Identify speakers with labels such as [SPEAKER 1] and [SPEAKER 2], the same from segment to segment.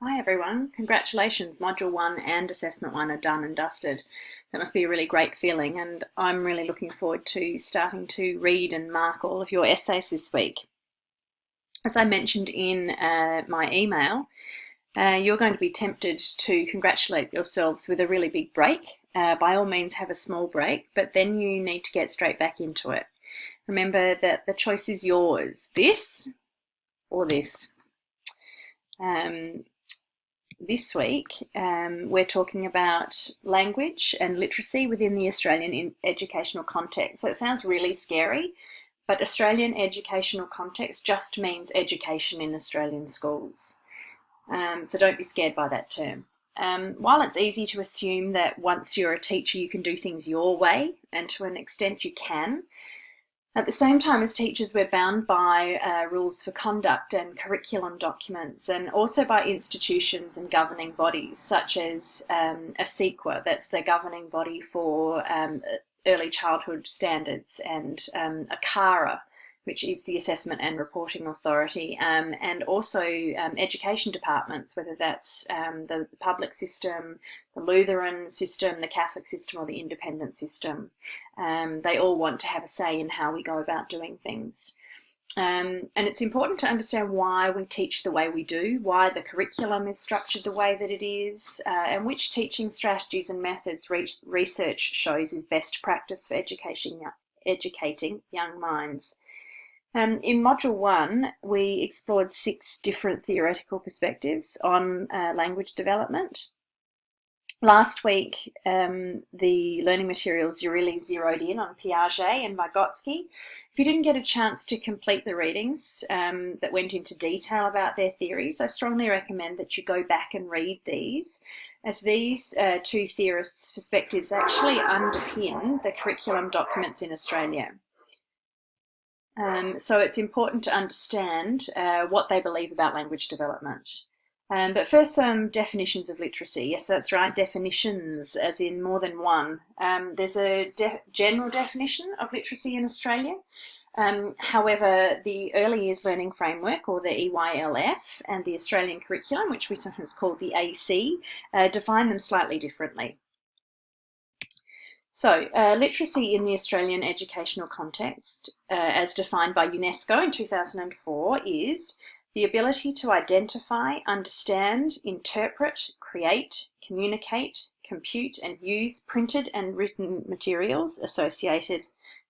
[SPEAKER 1] Hi everyone, congratulations, Module 1 and Assessment 1 are done and dusted. That must be a really great feeling, and I'm really looking forward to starting to read and mark all of your essays this week. As I mentioned in my email, you're going to be tempted to congratulate yourselves with a really big break. By all means have a small break, but then you need to get straight back into it. Remember that the choice is yours, this or this. This week, we're talking about language and literacy within the Australian educational context. So it sounds really scary, but Australian educational context just means education in Australian schools. So don't be scared by that term. While it's easy to assume that once you're a teacher you can do things your way, and to an extent you can, at the same time, as teachers, we're bound by rules for conduct and curriculum documents, and also by institutions and governing bodies, such as ASIQA, that's the governing body for early childhood standards, and ACARA, which is the Assessment and Reporting Authority, and also education departments, whether that's the public system, the Lutheran system, the Catholic system, or the independent system. They all want to have a say in how we go about doing things. And it's important to understand why we teach the way we do, why the curriculum is structured the way that it is, and which teaching strategies and methods research shows is best practice for educating young minds. In Module 1, we explored 6 different theoretical perspectives on language development. Last week, the learning materials really zeroed in on Piaget and Vygotsky. If you didn't get a chance to complete the readings that went into detail about their theories, I strongly recommend that you go back and read these, as these two theorists' perspectives actually underpin the curriculum documents in Australia. So it's important to understand what they believe about language development. But first, some definitions of literacy. Yes, that's right, definitions, as in more than one. There's a general definition of literacy in Australia. However, the Early Years Learning Framework, or the EYLF, and the Australian Curriculum, which we sometimes call the AC, define them slightly differently. So, literacy in the Australian educational context, as defined by UNESCO in 2004, is the ability to identify, understand, interpret, create, communicate, compute, and use printed and written materials associated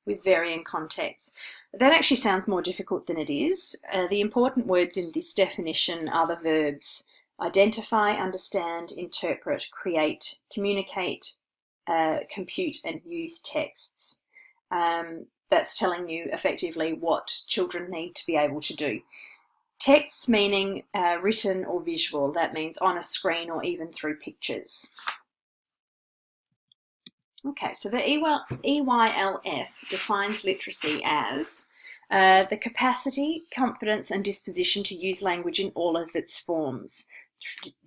[SPEAKER 1] with varying contexts. That actually sounds more difficult than it is. The important words in this definition are the verbs identify, understand, interpret, create, communicate, compute, and use texts. That's telling you effectively what children need to be able to do. Texts meaning written or visual, that means on a screen or even through pictures. Okay, so the EYLF defines literacy as the capacity, confidence, and disposition to use language in all of its forms.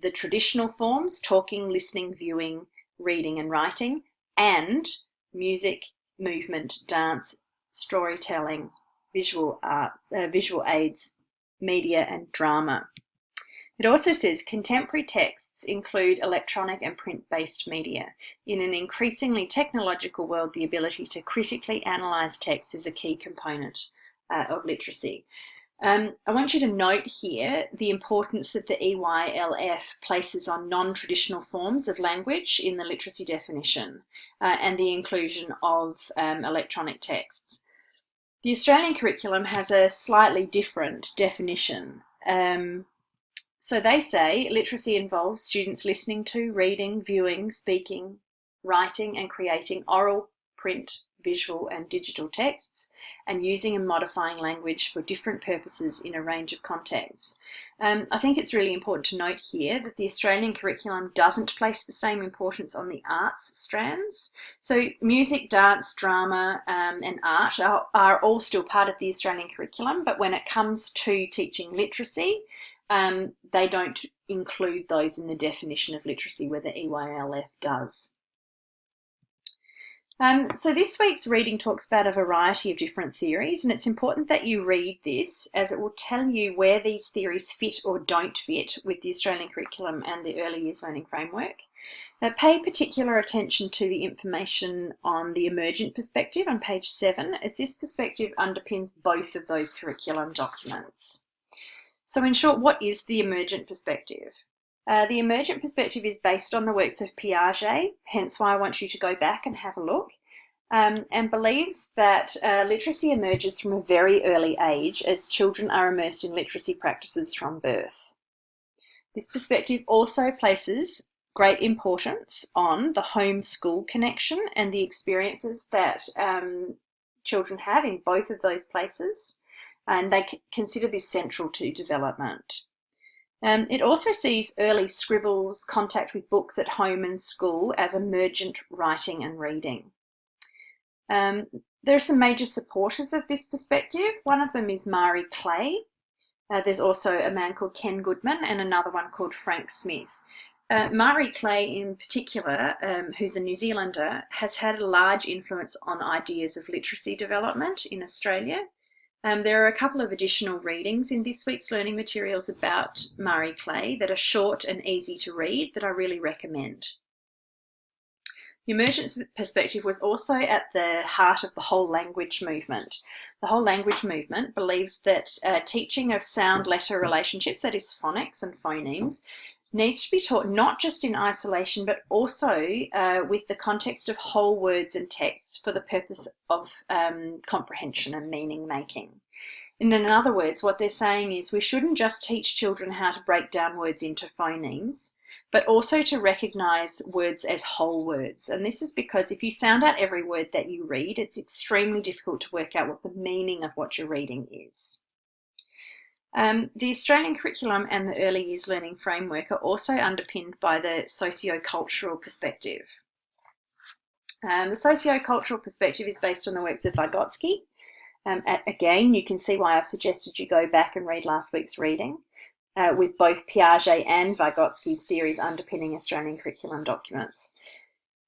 [SPEAKER 1] The traditional forms, talking, listening, viewing, reading and writing, and music, movement, dance, storytelling, visual arts, visual aids, media and drama. It also says contemporary texts include electronic and print-based media. In an increasingly technological world, the ability to critically analyse text is a key component of literacy. I want you to note here the importance that the EYLF places on non-traditional forms of language in the literacy definition and the inclusion of electronic texts. The Australian curriculum has a slightly different definition. So they say literacy involves students listening to, reading, viewing, speaking, writing and creating oral, print, visual and digital texts, and using and modifying language for different purposes in a range of contexts. I think it's really important to note here that the Australian curriculum doesn't place the same importance on the arts strands. So music, dance, drama and art are all still part of the Australian curriculum, but when it comes to teaching literacy, they don't include those in the definition of literacy where the EYLF does. So this week's reading talks about a variety of different theories, and it's important that you read this as it will tell you where these theories fit or don't fit with the Australian curriculum and the early years learning framework. Now, pay particular attention to the information on the emergent perspective on page 7, as this perspective underpins both of those curriculum documents. So in short, what is the emergent perspective? The emergent perspective is based on the works of Piaget, hence why I want you to go back and have a look, and believes that literacy emerges from a very early age as children are immersed in literacy practices from birth. This perspective also places great importance on the home-school connection and the experiences that children have in both of those places, and they consider this central to development. It also sees early scribbles, contact with books at home and school as emergent writing and reading. There are some major supporters of this perspective. One of them is Marie Clay. There's also a man called Ken Goodman and another one called Frank Smith. Marie Clay in particular, who's a New Zealander, has had a large influence on ideas of literacy development in Australia. There are a couple of additional readings in this week's learning materials about Marie Clay that are short and easy to read that I really recommend. The emergent perspective was also at the heart of the whole language movement. The whole language movement believes that teaching of sound-letter relationships, that is phonics and phonemes, needs to be taught not just in isolation, but also with the context of whole words and texts for the purpose of comprehension and meaning making. And in other words, what they're saying is we shouldn't just teach children how to break down words into phonemes, but also to recognise words as whole words. And this is because if you sound out every word that you read, it's extremely difficult to work out what the meaning of what you're reading is. The Australian curriculum and the early years learning framework are also underpinned by the socio-cultural perspective. The socio-cultural perspective is based on the works of Vygotsky. Again, you can see why I've suggested you go back and read last week's reading, with both Piaget and Vygotsky's theories underpinning Australian curriculum documents.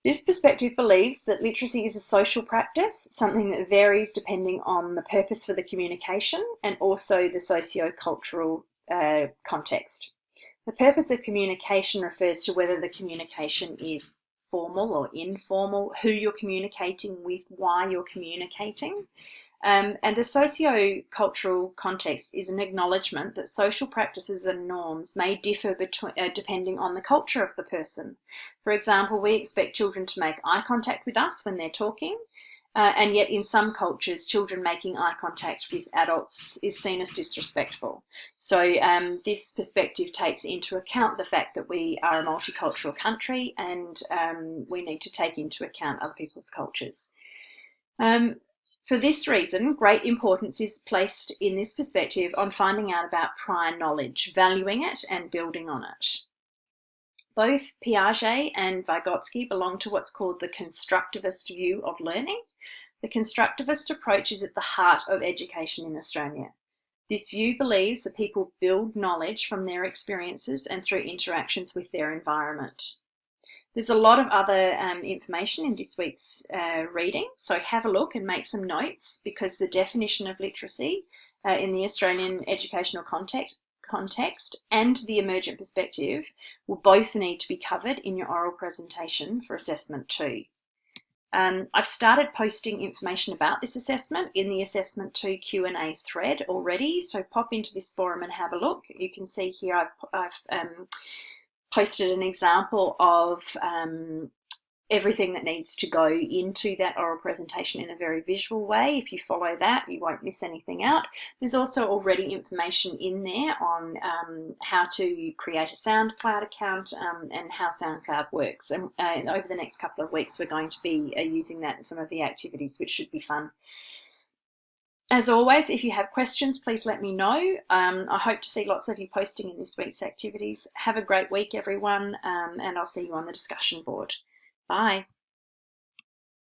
[SPEAKER 1] This perspective believes that literacy is a social practice, something that varies depending on the purpose for the communication and also the socio-cultural context. The purpose of communication refers to whether the communication is formal or informal, who you're communicating with, why you're communicating. And the socio-cultural context is an acknowledgement that social practices and norms may differ depending on the culture of the person. For example, we expect children to make eye contact with us when they're talking, and yet in some cultures, children making eye contact with adults is seen as disrespectful. So this perspective takes into account the fact that we are a multicultural country and we need to take into account other people's cultures. For this reason, great importance is placed in this perspective on finding out about prior knowledge, valuing it and building on it. Both Piaget and Vygotsky belong to what's called the constructivist view of learning. The constructivist approach is at the heart of education in Australia. This view believes that people build knowledge from their experiences and through interactions with their environment. There's a lot of other information in this week's reading, so have a look and make some notes, because the definition of literacy in the Australian educational context and the emergent perspective will both need to be covered in your oral presentation for assessment 2. I've started posting information about this assessment in the assessment 2 Q&A thread already, so pop into this forum and have a look. You can see here I've posted an example of everything that needs to go into that oral presentation in a very visual way. If you follow that, you won't miss anything out. There's also already information in there on how to create a SoundCloud account and how SoundCloud works. And over the next couple of weeks, we're going to be using that in some of the activities, which should be fun. As always, if you have questions, please let me know. I hope to see lots of you posting in this week's activities. Have a great week, everyone, and I'll see you on the discussion board. Bye.